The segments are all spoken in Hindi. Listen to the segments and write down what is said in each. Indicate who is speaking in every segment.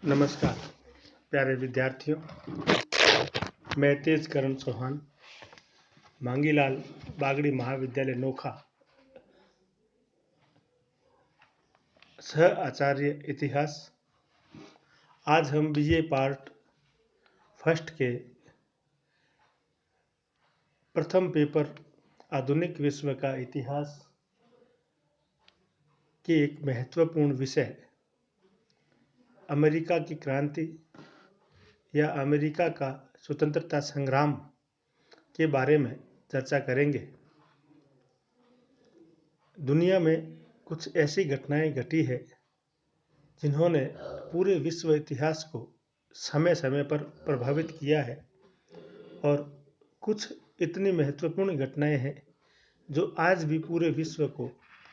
Speaker 1: नमस्कार प्यारे विद्यार्थियों। मैं तेजकरण चौहान, मांगीलाल बागड़ी महाविद्यालय नोखा, सह आचार्य इतिहास। आज हम बीए पार्ट फर्स्ट के प्रथम पेपर आधुनिक विश्व का इतिहास के एक महत्वपूर्ण विषय अमेरिका की क्रांति या अमेरिका का स्वतंत्रता संग्राम के बारे में चर्चा करेंगे। दुनिया में कुछ ऐसी घटनाएं घटी है जिन्होंने पूरे विश्व इतिहास को समय समय पर प्रभावित किया है, और कुछ इतनी महत्वपूर्ण घटनाएं हैं जो आज भी पूरे विश्व को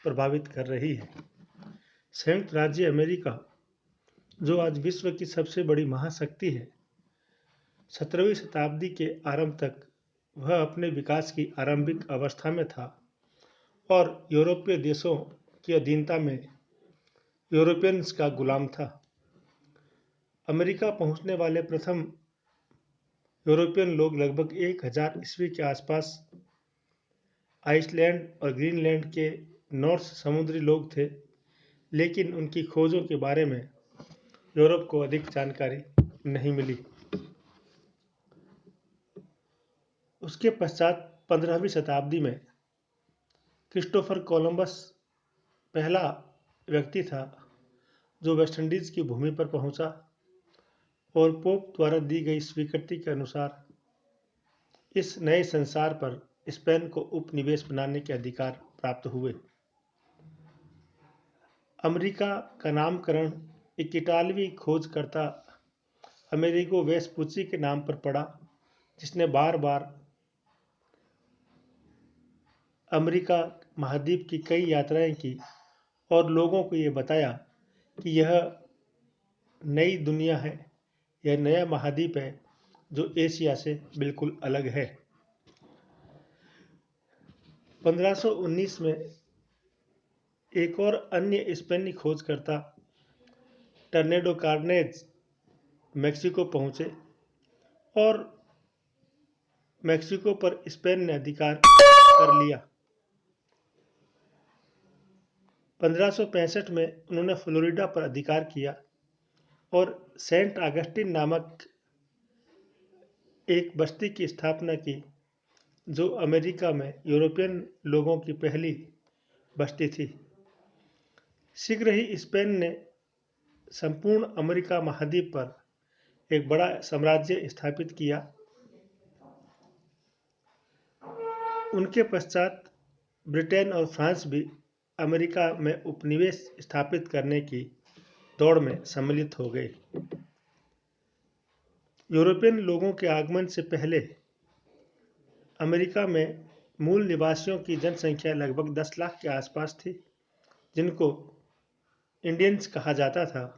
Speaker 1: प्रभावित कर रही है। संयुक्त राज्य अमेरिका, जो आज विश्व की सबसे बड़ी महाशक्ति है, 17वीं शताब्दी के आरंभ तक वह अपने विकास की आरंभिक अवस्था में था और यूरोपीय देशों की अधीनता में यूरोपियंस का गुलाम था। अमेरिका पहुंचने वाले प्रथम यूरोपियन लोग लगभग 1000 ईस्वी के आसपास आइसलैंड और ग्रीनलैंड के नॉर्थ समुद्री लोग थे, लेकिन उनकी खोजों के बारे में यूरोप को अधिक जानकारी नहीं मिली। उसके पश्चात 15वीं शताब्दी में क्रिस्टोफर कोलंबस पहला व्यक्ति था जो वेस्ट इंडीज की भूमि पर पहुंचा और पोप द्वारा दी गई स्वीकृति के अनुसार इस नए संसार पर स्पेन को उपनिवेश बनाने के अधिकार प्राप्त हुए। अमेरिका का नामकरण एक इटालवी खोजकर्ता अमेरिगो वेस्पुची के नाम पर पड़ा, जिसने बार बार अमेरिका महाद्वीप की कई यात्राएं की और लोगों को ये बताया कि यह नई दुनिया है, यह नया महाद्वीप है जो एशिया से बिल्कुल अलग है। 1519 में एक और अन्य स्पेनी खोजकर्ता टर्नेडो कार्नेज मेक्सिको पहुंचे और मेक्सिको पर स्पेन ने अधिकार कर लिया। 1565 में उन्होंने फ्लोरिडा पर अधिकार किया और सेंट अगस्टिन नामक एक बस्ती की स्थापना की, जो अमेरिका में यूरोपियन लोगों की पहली बस्ती थी। शीघ्र ही स्पेन ने संपूर्ण अमेरिका महाद्वीप पर एक बड़ा साम्राज्य स्थापित किया। उनके पश्चात ब्रिटेन और फ्रांस भी अमेरिका में उपनिवेश स्थापित करने की दौड़ में सम्मिलित हो गए। यूरोपियन लोगों के आगमन से पहले अमेरिका में मूल निवासियों की जनसंख्या लगभग 10 लाख के आसपास थी, जिनको इंडियंस कहा जाता था।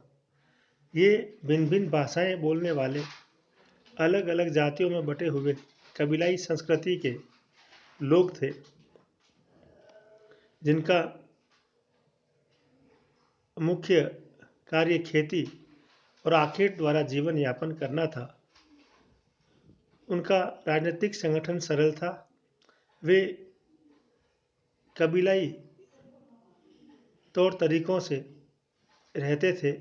Speaker 1: ये भिन्न भिन्न भाषाएं बोलने वाले अलग अलग जातियों में बटे हुए कबीलाई संस्कृति के लोग थे, जिनका मुख्य कार्य खेती और आखेट द्वारा जीवन यापन करना था। उनका राजनीतिक संगठन सरल था। वे कबीलाई तौर तरीकों से रहते थे।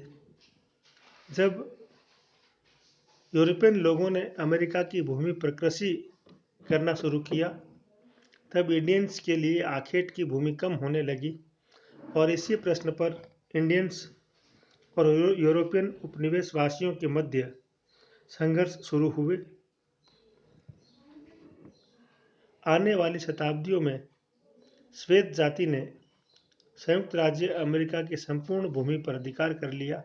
Speaker 1: जब यूरोपियन लोगों ने अमेरिका की भूमि पर कृषि करना शुरू किया, तब इंडियंस के लिए आखेट की भूमि कम होने लगी और इसी प्रश्न पर इंडियंस और यूरोपियन उपनिवेशवासियों के मध्य संघर्ष शुरू हुए। आने वाली शताब्दियों में श्वेत जाति ने संयुक्त राज्य अमेरिका की संपूर्ण भूमि पर अधिकार कर लिया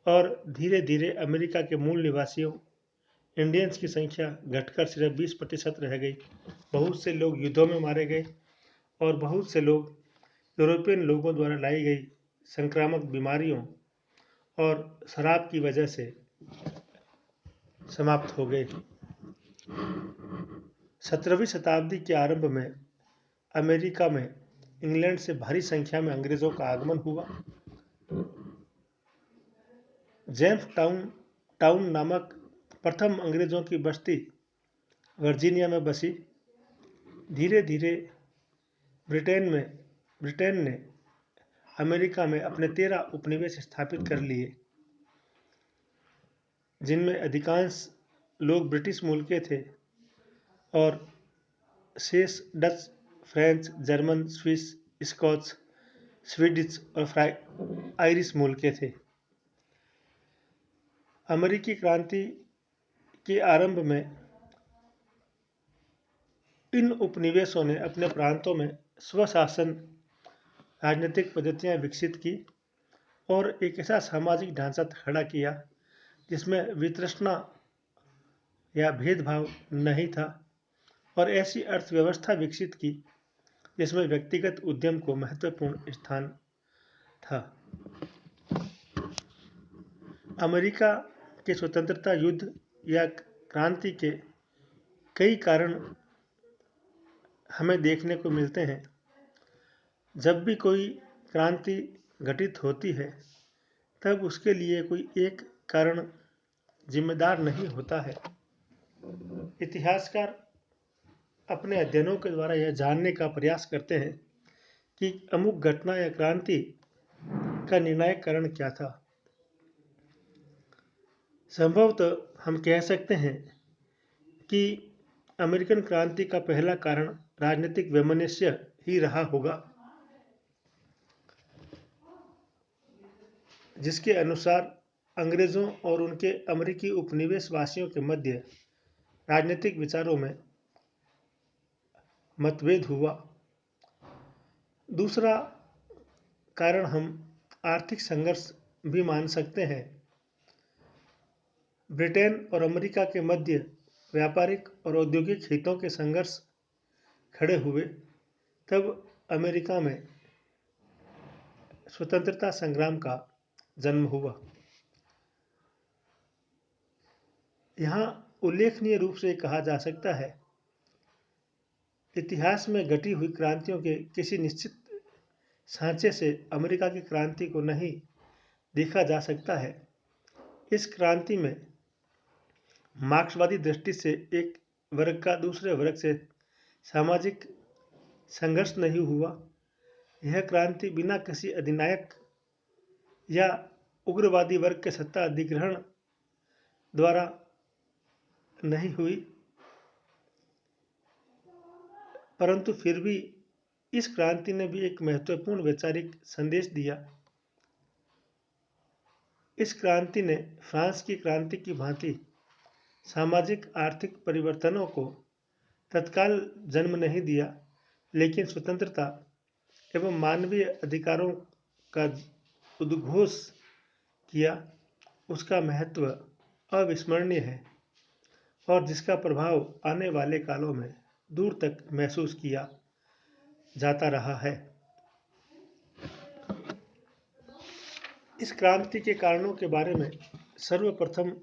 Speaker 1: और धीरे धीरे अमेरिका के मूल निवासियों इंडियंस की संख्या घटकर सिर्फ 20% रह गई। बहुत से लोग युद्धों में मारे गए और बहुत से लोग यूरोपियन लोगों द्वारा लाई गई संक्रामक बीमारियों और शराब की वजह से समाप्त हो गए। 17वीं शताब्दी के आरंभ में अमेरिका में इंग्लैंड से भारी संख्या में अंग्रेजों का आगमन हुआ। जेम्स टाउन नामक प्रथम अंग्रेजों की बस्ती वर्जीनिया में बसी। धीरे धीरे ब्रिटेन ने अमेरिका में अपने 13 उपनिवेश स्थापित कर लिए, जिनमें अधिकांश लोग ब्रिटिश मूल के थे और शेष Dutch, French, German, Swiss, Scotch, Swedish और आयरिश मूल के थे। अमेरिकी क्रांति के आरंभ में इन उपनिवेशों ने अपने प्रांतों में स्वशासन राजनीतिक पद्धतियां विकसित की और एक ऐसा सामाजिक ढांचा खड़ा किया जिसमें वितृष्णा या भेदभाव नहीं था, और ऐसी अर्थव्यवस्था विकसित की जिसमें व्यक्तिगत उद्यम को महत्वपूर्ण स्थान था। अमेरिका के स्वतंत्रता युद्ध या क्रांति के कई कारण हमें देखने को मिलते हैं। जब भी कोई क्रांति घटित होती है तब उसके लिए कोई एक कारण जिम्मेदार नहीं होता है। इतिहासकार अपने अध्ययनों के द्वारा यह जानने का प्रयास करते हैं कि अमुक घटना या क्रांति का निर्णायक कारण क्या था। संभवतः हम कह सकते हैं कि अमेरिकन क्रांति का पहला कारण राजनीतिक वैमनस्य ही रहा होगा, जिसके अनुसार अंग्रेजों और उनके अमेरिकी उपनिवेश वासियों के मध्य राजनीतिक विचारों में मतभेद हुआ। दूसरा कारण हम आर्थिक संघर्ष भी मान सकते हैं। ब्रिटेन और अमेरिका के मध्य व्यापारिक और औद्योगिक हितों के संघर्ष खड़े हुए तब अमेरिका में स्वतंत्रता संग्राम का जन्म हुआ। यहाँ उल्लेखनीय रूप से कहा जा सकता है, इतिहास में घटी हुई क्रांतियों के किसी निश्चित सांचे से अमेरिका की क्रांति को नहीं देखा जा सकता है। इस क्रांति में मार्क्सवादी दृष्टि से एक वर्ग का दूसरे वर्ग से सामाजिक संघर्ष नहीं हुआ। यह क्रांति बिना किसी अधिनायक या उग्रवादी वर्ग के सत्ता अधिग्रहण द्वारा नहीं हुई, परंतु फिर भी इस क्रांति ने भी एक महत्वपूर्ण वैचारिक संदेश दिया। इस क्रांति ने फ्रांस की क्रांति की भांति सामाजिक आर्थिक परिवर्तनों को तत्काल जन्म नहीं दिया, लेकिन स्वतंत्रता एवं मानवीय अधिकारों का उद्घोष किया। उसका महत्व अविस्मरणीय है और जिसका प्रभाव आने वाले कालों में दूर तक महसूस किया जाता रहा है। इस क्रांति के कारणों के बारे में सर्वप्रथम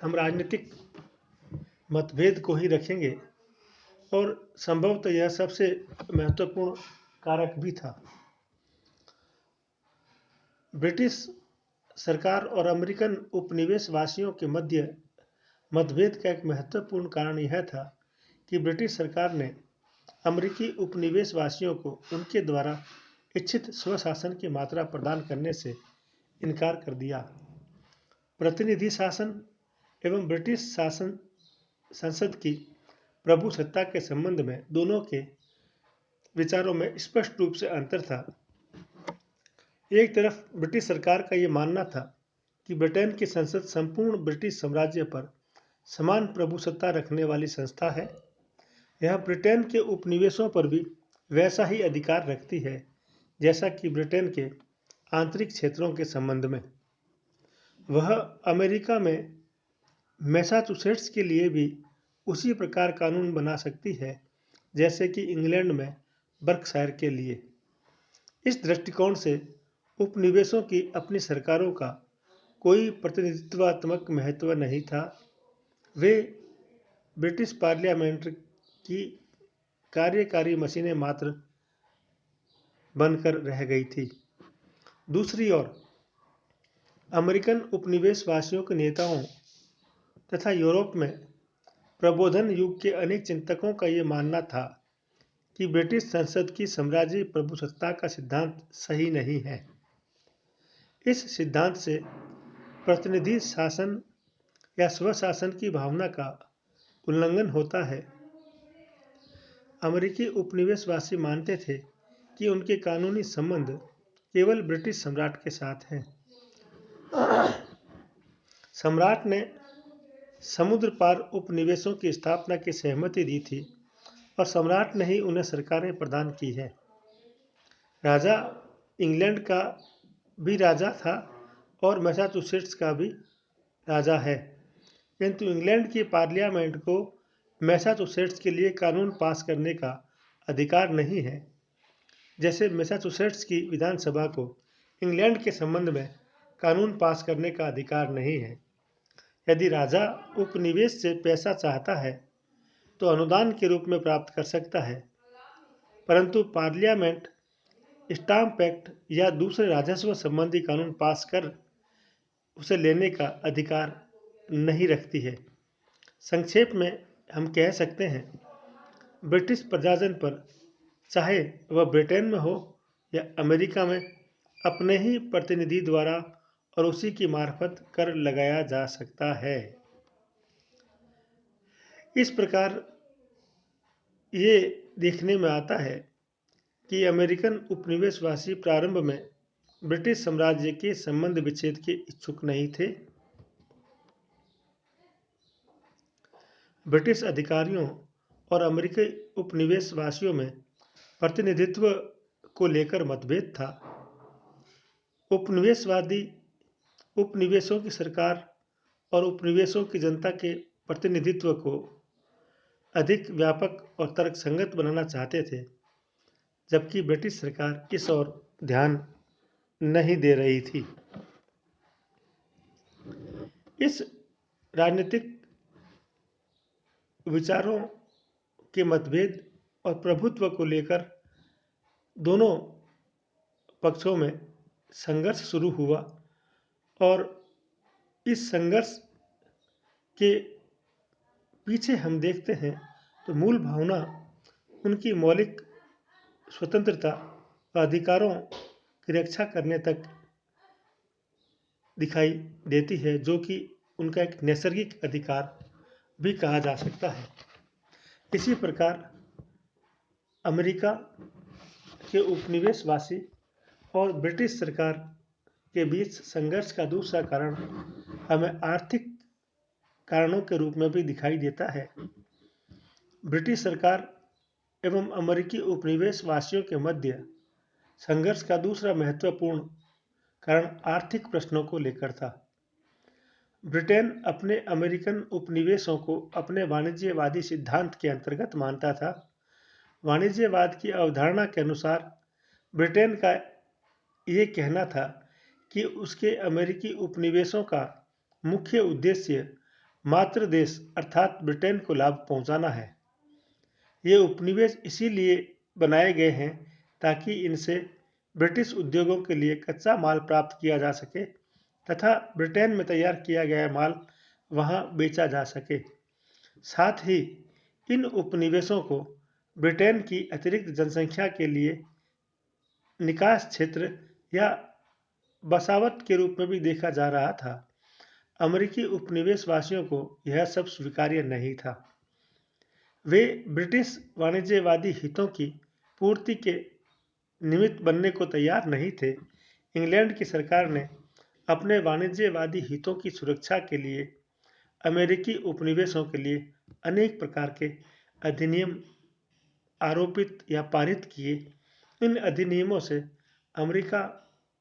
Speaker 1: हम राजनीतिक मतभेद को ही रखेंगे और संभवतः यह सबसे महत्वपूर्ण कारक भी था। ब्रिटिश सरकार और अमेरिकन उपनिवेश वासियों के मध्य मतभेद का एक महत्वपूर्ण कारण यह था कि ब्रिटिश सरकार ने अमेरिकी उपनिवेश वासियों को उनके द्वारा इच्छित स्वशासन की मात्रा प्रदान करने से इनकार कर दिया। प्रतिनिधि शासन एवं ब्रिटिश शासन संसद की प्रभु सत्ता के संबंध में दोनों के विचारों में स्पष्ट रूप से अंतर था। एक तरफ ब्रिटिश सरकार का ये मानना था कि ब्रिटेन की संसद संपूर्ण ब्रिटिश साम्राज्य पर समान प्रभुसत्ता रखने वाली संस्था है। यह ब्रिटेन के उपनिवेशों पर भी वैसा ही अधिकार रखती है जैसा कि ब्रिटेन के आंतरिक क्षेत्रों के संबंध में। वह अमेरिका में मैसाचुसेट्स के लिए भी उसी प्रकार कानून बना सकती है जैसे कि इंग्लैंड में बर्कशायर के लिए। इस दृष्टिकोण से उपनिवेशों की अपनी सरकारों का कोई प्रतिनिधित्वात्मक महत्व नहीं था। वे ब्रिटिश पार्लियामेंट की कार्यकारी मशीनें मात्र बनकर रह गई थी। दूसरी ओर अमेरिकन उपनिवेशवासियों के नेताओं तथा यूरोप में प्रबोधन युग के अनेक चिंतकों का ये मानना था कि ब्रिटिश संसद की साम्राज्य प्रभुसत्ता का सिद्धांत सही नहीं है। इस सिद्धांत से प्रतिनिधि शासन या स्वशासन की भावना का उल्लंघन होता है। अमेरिकी उपनिवेशवासी मानते थे कि उनके कानूनी संबंध केवल ब्रिटिश सम्राट के साथ हैं। सम्राट ने समुद्र पार उपनिवेशों की स्थापना की सहमति दी थी और सम्राट ने ही उन्हें सरकारें प्रदान की है। राजा इंग्लैंड का भी राजा था और मैसाचुसेट्स का भी राजा है, किंतु इंग्लैंड की पार्लियामेंट को मैसाचुसेट्स के लिए कानून पास करने का अधिकार नहीं है, जैसे मैसाचुसेट्स की विधानसभा को इंग्लैंड के संबंध में कानून पास करने का अधिकार नहीं है। यदि राजा उपनिवेश से पैसा चाहता है तो अनुदान के रूप में प्राप्त कर सकता है, परंतु पार्लियामेंट स्टाम्प एक्ट या दूसरे राजस्व संबंधी कानून पास कर उसे लेने का अधिकार नहीं रखती है। संक्षेप में हम कह सकते हैं, ब्रिटिश प्रजाजन पर, चाहे वह ब्रिटेन में हो या अमेरिका में, अपने ही प्रतिनिधि द्वारा और उसी की मार्फत कर लगाया जा सकता है। इस प्रकार ये देखने में आता है कि अमेरिकन उपनिवेशवासी प्रारंभ में ब्रिटिश साम्राज्य के संबंध विच्छेद के इच्छुक नहीं थे। ब्रिटिश अधिकारियों और अमेरिकी उपनिवेशवासियों में प्रतिनिधित्व को लेकर मतभेद था। उपनिवेशवादी उपनिवेशों की सरकार और उपनिवेशों की जनता के प्रतिनिधित्व को अधिक व्यापक और तर्कसंगत बनाना चाहते थे, जबकि ब्रिटिश सरकार इस ओर ध्यान नहीं दे रही थी। इस राजनीतिक विचारों के मतभेद और प्रभुत्व को लेकर दोनों पक्षों में संघर्ष शुरू हुआ और इस संघर्ष के पीछे हम देखते हैं तो मूल भावना उनकी मौलिक स्वतंत्रता व अधिकारों की रक्षा करने तक दिखाई देती है, जो कि उनका एक नैसर्गिक अधिकार भी कहा जा सकता है। इसी प्रकार अमेरिका के उपनिवेशवासी और ब्रिटिश सरकार के बीच संघर्ष का दूसरा कारण हमें आर्थिक कारणों के रूप में भी दिखाई देता है। ब्रिटिश सरकार एवं अमेरिकी उपनिवेशवासियों के मध्य संघर्ष का दूसरा महत्वपूर्ण कारण आर्थिक प्रश्नों को लेकर था। ब्रिटेन अपने अमेरिकन उपनिवेशों को अपने वाणिज्यवादी सिद्धांत के अंतर्गत मानता था। वाणिज्यवाद की अवधारणा के अनुसार ब्रिटेन का ये कहना था कि उसके अमेरिकी उपनिवेशों का मुख्य उद्देश्य मातृ देश अर्थात ब्रिटेन को लाभ पहुंचाना है। ये उपनिवेश इसीलिए बनाए गए हैं ताकि इनसे ब्रिटिश उद्योगों के लिए कच्चा माल प्राप्त किया जा सके तथा ब्रिटेन में तैयार किया गया माल वहां बेचा जा सके। साथ ही इन उपनिवेशों को ब्रिटेन की अतिरिक्त जनसंख्या के लिए निकास क्षेत्र या बसावट के रूप में भी देखा जा रहा था। अमेरिकी उपनिवेशवासियों को यह सब स्वीकार्य नहीं था। वे ब्रिटिश वाणिज्यवादी हितों की पूर्ति के निमित्त बनने को तैयार नहीं थे। इंग्लैंड की सरकार ने अपने वाणिज्यवादी हितों की सुरक्षा के लिए अमेरिकी उपनिवेशों के लिए अनेक प्रकार के अधिनियम आरोपित या पारित किए। इन अधिनियमों से अमेरिका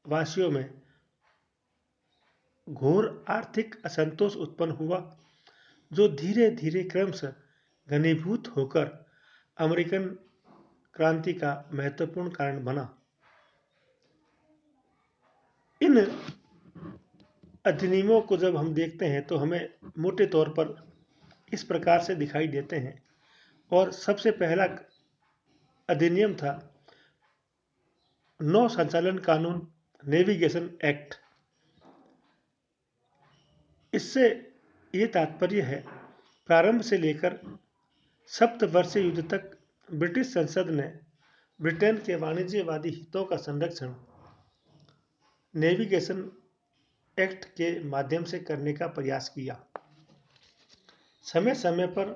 Speaker 1: वासियों में घोर आर्थिक असंतोष उत्पन्न हुआ, जो धीरे धीरे क्रमशः घनीभूत होकर अमेरिकन क्रांति का महत्वपूर्ण कारण बना। इन अधिनियमों को जब हम देखते हैं तो हमें मोटे तौर पर इस प्रकार से दिखाई देते हैं, और सबसे पहला अधिनियम था नौ संचालन कानून, नेविगेशन एक्ट। इससे ये तात्पर्य है, प्रारंभ से लेकर सप्तवर्षीय युद्ध तक ब्रिटिश संसद ने ब्रिटेन के वाणिज्यवादी हितों का संरक्षण नेविगेशन एक्ट के माध्यम से करने का प्रयास किया। समय समय पर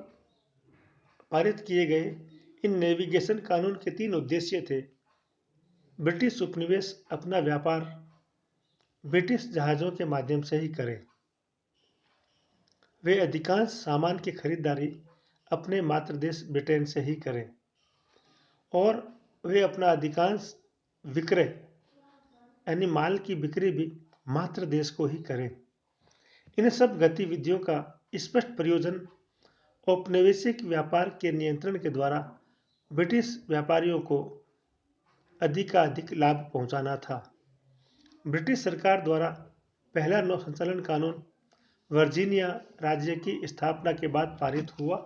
Speaker 1: पारित किए गए इन नेविगेशन कानून के 3 उद्देश्य थे। ब्रिटिश उपनिवेश अपना व्यापार ब्रिटिश जहाज़ों के माध्यम से ही करें। वे अधिकांश सामान की खरीदारी अपने मातृ देश ब्रिटेन से ही करें और वे अपना अधिकांश विक्रय यानी माल की बिक्री भी मातृ देश को ही करें। इन सब गतिविधियों का स्पष्ट प्रयोजन औपनिवेशिक व्यापार के नियंत्रण के द्वारा ब्रिटिश व्यापारियों को अधिकाधिक लाभ पहुंचाना था। ब्रिटिश सरकार द्वारा पहला नौ संचालन कानून वर्जीनिया राज्य की स्थापना के बाद पारित हुआ।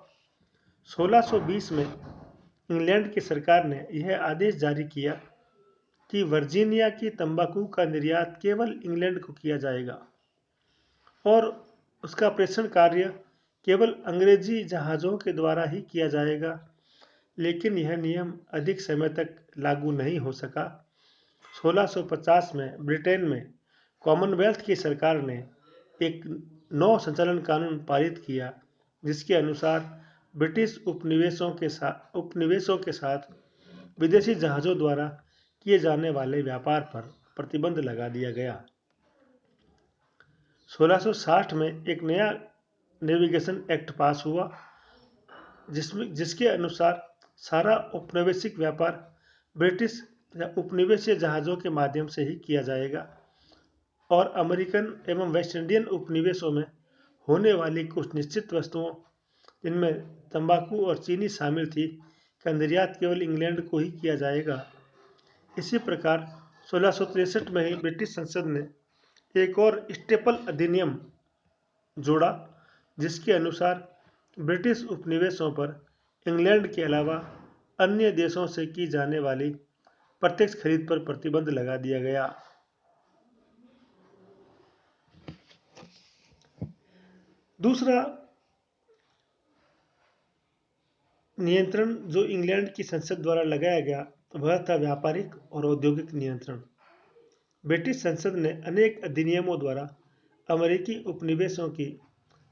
Speaker 1: 1620 में इंग्लैंड की सरकार ने यह आदेश जारी किया कि वर्जीनिया की तंबाकू का निर्यात केवल इंग्लैंड को किया जाएगा और उसका प्रेषण कार्य केवल अंग्रेजी जहाज़ों के द्वारा ही किया जाएगा। लेकिन यह नियम अधिक समय तक लागू नहीं हो सका। 1650 में ब्रिटेन में कॉमनवेल्थ की सरकार ने एक नौ संचालन कानून पारित किया, जिसके अनुसार ब्रिटिश उपनिवेशों के साथ विदेशी जहाज़ों द्वारा किए जाने वाले व्यापार पर प्रतिबंध लगा दिया गया। 1660 में एक नया नेविगेशन एक्ट पास हुआ, जिसके अनुसार सारा औपनिवेशिक व्यापार ब्रिटिश या उपनिवेशीय जहाज़ों के माध्यम से ही किया जाएगा और अमेरिकन एवं वेस्ट इंडियन उपनिवेशों में होने वाली कुछ निश्चित वस्तुओं, जिनमें तंबाकू और चीनी शामिल थी, का निर्यात केवल इंग्लैंड को ही किया जाएगा। इसी प्रकार 1663 में ही ब्रिटिश संसद ने एक और स्टेपल अधिनियम जोड़ा, जिसके अनुसार ब्रिटिश उपनिवेशों पर इंग्लैंड के अलावा अन्य देशों से की जाने वाली प्रत्यक्ष खरीद पर प्रतिबंध लगा दिया गया। दूसरा नियंत्रण जो इंग्लैंड की संसद द्वारा लगाया गया वह था व्यापारिक और औद्योगिक नियंत्रण। ब्रिटिश संसद ने अनेक अधिनियमों द्वारा अमेरिकी उपनिवेशों की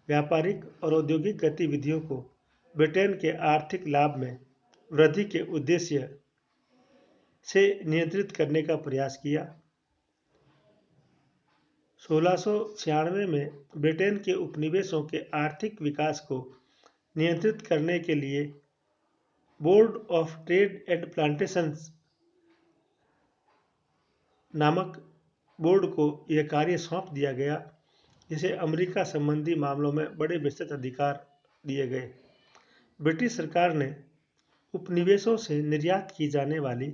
Speaker 1: व्यापारिक और औद्योगिक गतिविधियों को ब्रिटेन के आर्थिक लाभ में वृद्धि के उद्देश्य से नियंत्रित करने का प्रयास किया। 1696 में ब्रिटेन के उपनिवेशों के आर्थिक विकास को नियंत्रित करने के लिए board of trade and plantations नामक बोर्ड को यह कार्य सौंप दिया गया, जिसे अमेरिका संबंधी मामलों में बड़े विस्तृत अधिकार दिए गए। ब्रिटिश सरकार ने उपनिवेशों से निर्यात की जाने वाली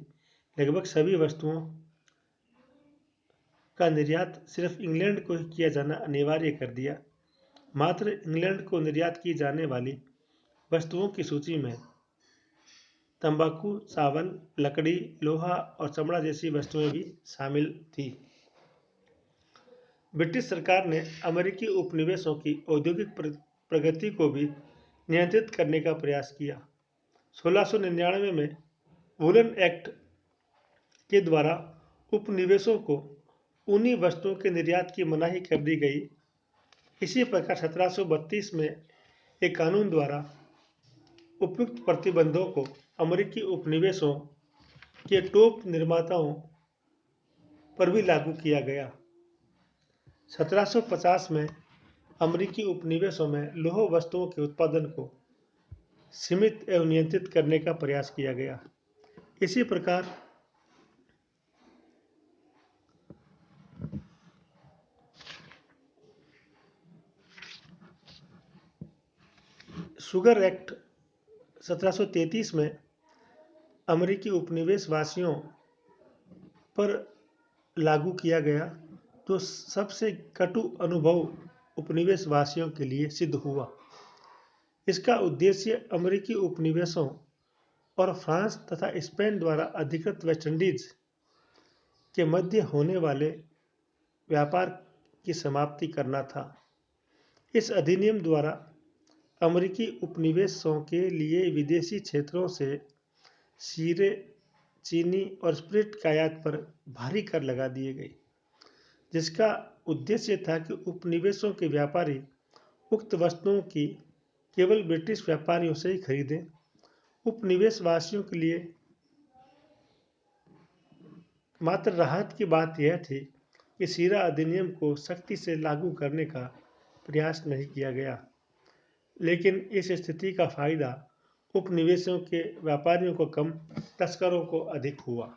Speaker 1: लगभग सभी वस्तुओं का निर्यात सिर्फ इंग्लैंड को ही किया जाना अनिवार्य कर दिया। मात्र इंग्लैंड को निर्यात की जाने वाली वस्तुओं की सूची में तंबाकू, चावल, लकड़ी, लोहा और चमड़ा जैसी वस्तुएं भी शामिल थी। ब्रिटिश सरकार ने अमेरिकी उपनिवेशों की औद्योगिक प्रगति को भी नियंत्रित करने का प्रयास किया। 1699 में वुलन एक्ट के द्वारा उपनिवेशों को ऊनी वस्तुओं के निर्यात की मनाही कर दी गई। इसी प्रकार 1732 में एक कानून द्वारा उपयुक्त प्रतिबंधों को अमेरिकी उपनिवेशों के टोप निर्माताओं पर भी लागू किया गया। 1750 में अमेरिकी उपनिवेशों में लौह वस्तुओं के उत्पादन को सीमित एवं नियंत्रित करने का प्रयास किया गया। इसी प्रकार शुगर एक्ट 1733 में अमेरिकी उपनिवेश वासियों पर लागू किया गया, तो सबसे कटु अनुभव उपनिवेश वासियों के लिए सिद्ध हुआ। इसका उद्देश्य अमेरिकी उपनिवेशों और फ्रांस तथा स्पेन द्वारा अधिकृत वेस्ट इंडीज के मध्य होने वाले व्यापार की समाप्ति करना था। इस अधिनियम द्वारा अमेरिकी उपनिवेशों के लिए विदेशी क्षेत्रों से शीरे, चीनी और स्पिरिट के आयात पर भारी कर लगा दिए गए, जिसका उद्देश्य था कि उपनिवेशों के व्यापारी उक्त वस्तुओं की केवल ब्रिटिश व्यापारियों से ही खरीदें। उपनिवेशवासियों के लिए मात्र राहत की बात यह थी कि शीरा अधिनियम को सख्ती से लागू करने का प्रयास नहीं किया गया, लेकिन इस स्थिति का फायदा उपनिवेशों के व्यापारियों को कम, तस्करों को अधिक हुआ।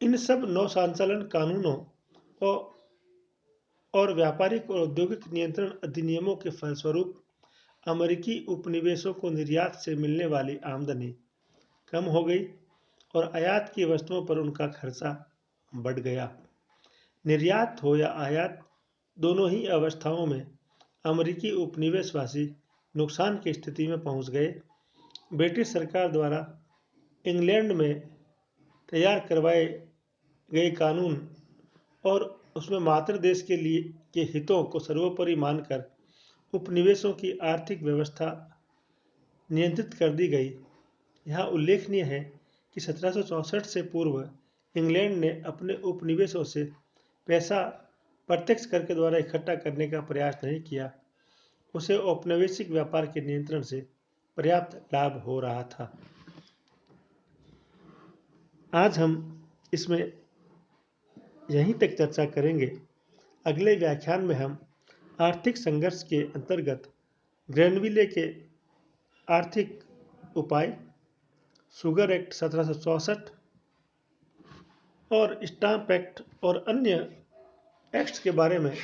Speaker 1: इन सब नौसंचालन कानूनों और व्यापारिक और औद्योगिक नियंत्रण अधिनियमों के फलस्वरूप अमेरिकी उपनिवेशों को निर्यात से मिलने वाली आमदनी कम हो गई और आयात की वस्तुओं पर उनका खर्चा बढ़ गया। निर्यात हो या आयात, दोनों ही अवस्थाओं में अमेरिकी उपनिवेशवासी नुकसान की स्थिति में पहुंच गए। ब्रिटिश सरकार द्वारा इंग्लैंड में तैयार करवाए गए कानून और उसमें मातृ देश के हितों को सर्वोपरि मानकर उपनिवेशों की आर्थिक व्यवस्था नियंत्रित कर दी गई। यहाँ उल्लेखनीय है कि 1764 से पूर्व इंग्लैंड ने अपने उपनिवेशों से पैसा प्रत्यक्ष कर के द्वारा इकट्ठा करने का प्रयास नहीं किया। उसे औपनिवेशिक व्यापार के नियंत्रण से पर्याप्त लाभ हो रहा था। आज हम इसमें यहीं तक चर्चा करेंगे। अगले व्याख्यान में हम आर्थिक संघर्ष के अंतर्गत ग्रेनविले के आर्थिक उपाय, शुगर एक्ट 1764 और स्टाम्प एक्ट और अन्य एक्ट्स के बारे में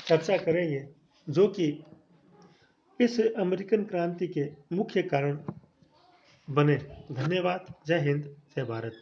Speaker 1: चर्चा करेंगे, जो कि इस अमेरिकन क्रांति के मुख्य कारण बने। धन्यवाद। जय हिंद, जय भारत।